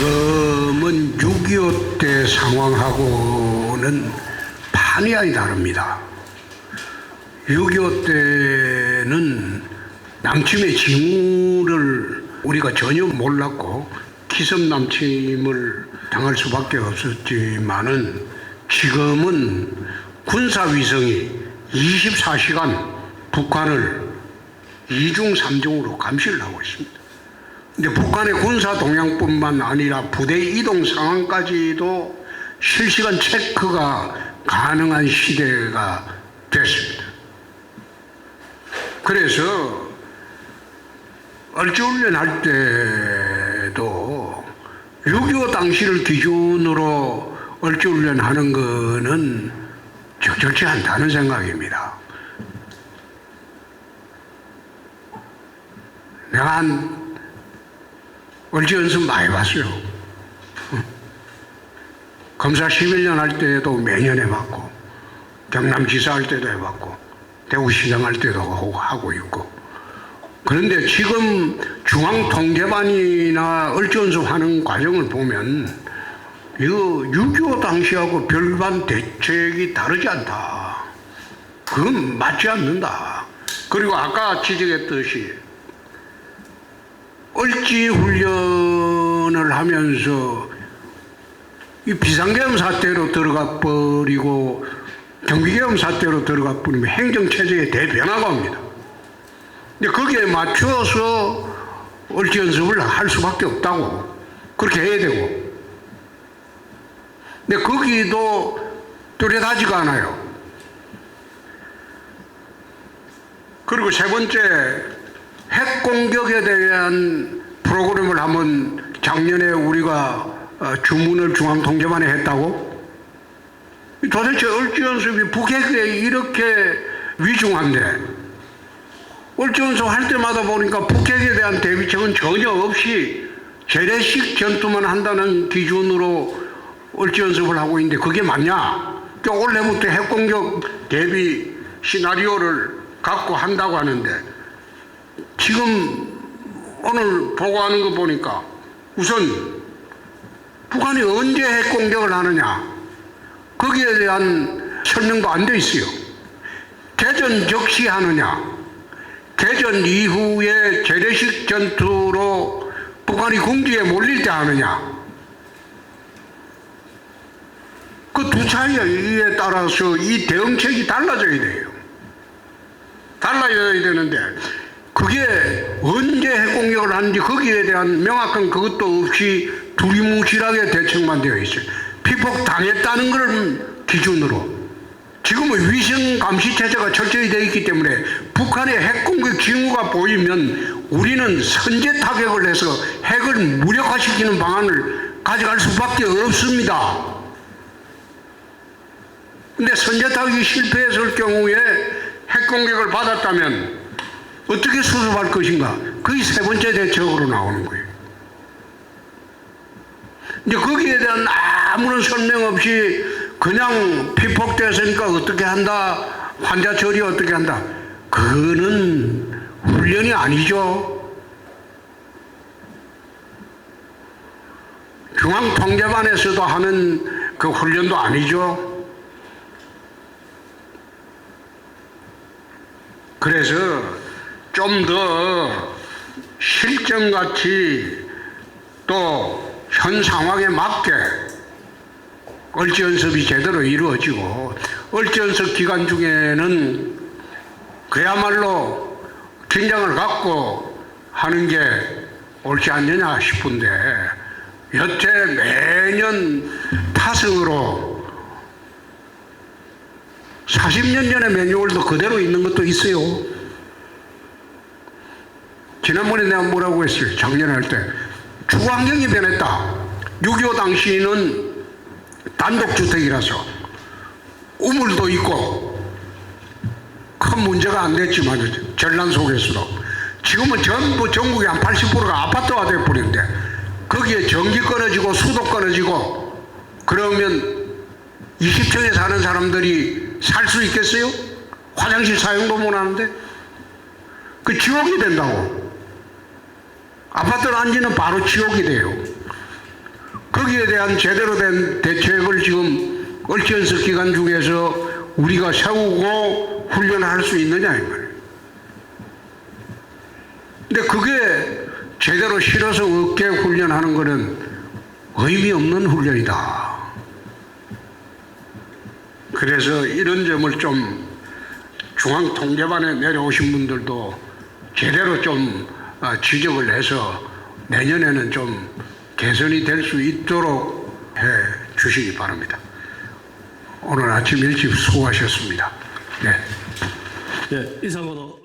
지금은 6.25 때 상황하고는 판이하게 다릅니다. 6.25 때는 남침의 징후를 우리가 전혀 몰랐고 기습 남침을 당할 수밖에 없었지만은 지금은 군사위성이 24시간 북한을 2중 3중으로 감시를 하고 있습니다. 근데 북한의 군사 동향뿐만 아니라 부대 이동 상황까지도 실시간 체크가 가능한 시대가 됐습니다. 그래서 얼지훈련 할 때도 6.25 당시를 기준으로 얼지훈련 하는 거는 적절치 않다는 생각입니다. 내가 얼지 연습 많이 봤어요. 검사 11년 할 때도 매년 해봤고, 경남지사 할 때도 해봤고, 대구시장 할 때도 하고 있고. 그런데 지금 중앙통제반이나 얼지 연습하는 과정을 보면 이거 6.25 당시하고 별반 대책이 다르지 않다. 그건 맞지 않는다. 그리고 아까 지적했듯이 얼지 훈련을 하면서 이 비상계엄 사태로 들어가 버리고 경비계엄 사태로 들어가 버리면 행정체제의 대변화가 옵니다. 근데 거기에 맞춰서 얼지 연습을 할 수밖에 없다고 그렇게 해야 되고, 근데 거기도 뚜렷하지가 않아요. 그리고 세 번째, 핵 공격에 대한 프로그램을 한번 작년에 우리가 주문을 중앙통제반에 했다고? 도대체 얼지 연습이 북핵에 이렇게 위중한데 얼지 연습 할 때마다 보니까 북핵에 대한 대비책은 전혀 없이 재래식 전투만 한다는 기준으로 얼지 연습을 하고 있는데 그게 맞냐? 올해부터 핵 공격 대비 시나리오를 갖고 한다고 하는데 지금 오늘 보고하는 거 보니까 우선 북한이 언제 핵 공격을 하느냐 거기에 대한 설명도 안 돼 있어요. 개전 적시 하느냐, 개전 이후에 재래식 전투로 북한이 궁지에 몰릴 때 하느냐, 그 두 차이에 따라서 이 대응책이 달라져야 돼요. 달라져야 되는데 그게 언제 핵공격을 하는지 거기에 대한 명확한 그것도 없이 두리뭉실하게 대책만 되어 있어요. 피폭 당했다는 걸 기준으로. 지금은 위성 감시 체제가 철저히 되어 있기 때문에 북한의 핵공격 징후가 보이면 우리는 선제 타격을 해서 핵을 무력화시키는 방안을 가져갈 수밖에 없습니다. 근데 선제 타격이 실패했을 경우에 핵공격을 받았다면 어떻게 수습할 것인가? 그게 세 번째 대책으로 나오는 거예요. 이제 거기에 대한 아무런 설명 없이 그냥 피폭됐으니까 어떻게 한다, 환자 처리 어떻게 한다. 그거는 훈련이 아니죠. 중앙통제반에서도 하는 그 훈련도 아니죠. 그래서 좀 더 실전같이 또 현 상황에 맞게 얼지 연습이 제대로 이루어지고, 얼지 연습 기간 중에는 그야말로 긴장을 갖고 하는 게 옳지 않느냐 싶은데, 여태 매년 타성으로 40년 전의 매뉴얼도 그대로 있는 것도 있어요. 지난번에 내가 뭐라고 했어요? 작년에 할 때 주거 환경이 변했다. 6.25 당시는 단독주택이라서 우물도 있고 큰 문제가 안 됐지만 전란 속에서도 지금은 전부 전국의 한 80%가 아파트화 돼버리는데 거기에 전기 끊어지고 수도 끊어지고 그러면 20층에 사는 사람들이 살 수 있겠어요? 화장실 사용도 못 하는데 그 지옥이 된다고. 아파트를 앉으면 바로 지옥이 돼요. 거기에 대한 제대로 된 대책을 지금 얼티언스 기간 중에서 우리가 세우고 훈련할 수 있느냐 이 말이에요. 근데 그게 제대로 실어서 없게 훈련하는 것은 의미 없는 훈련이다. 그래서 이런 점을 좀 중앙통제반에 내려오신 분들도 제대로 좀 지적을 해서 내년에는 좀 개선이 될 수 있도록 해 주시기 바랍니다. 오늘 아침 일찍 수고하셨습니다. 네. 네, 이상으로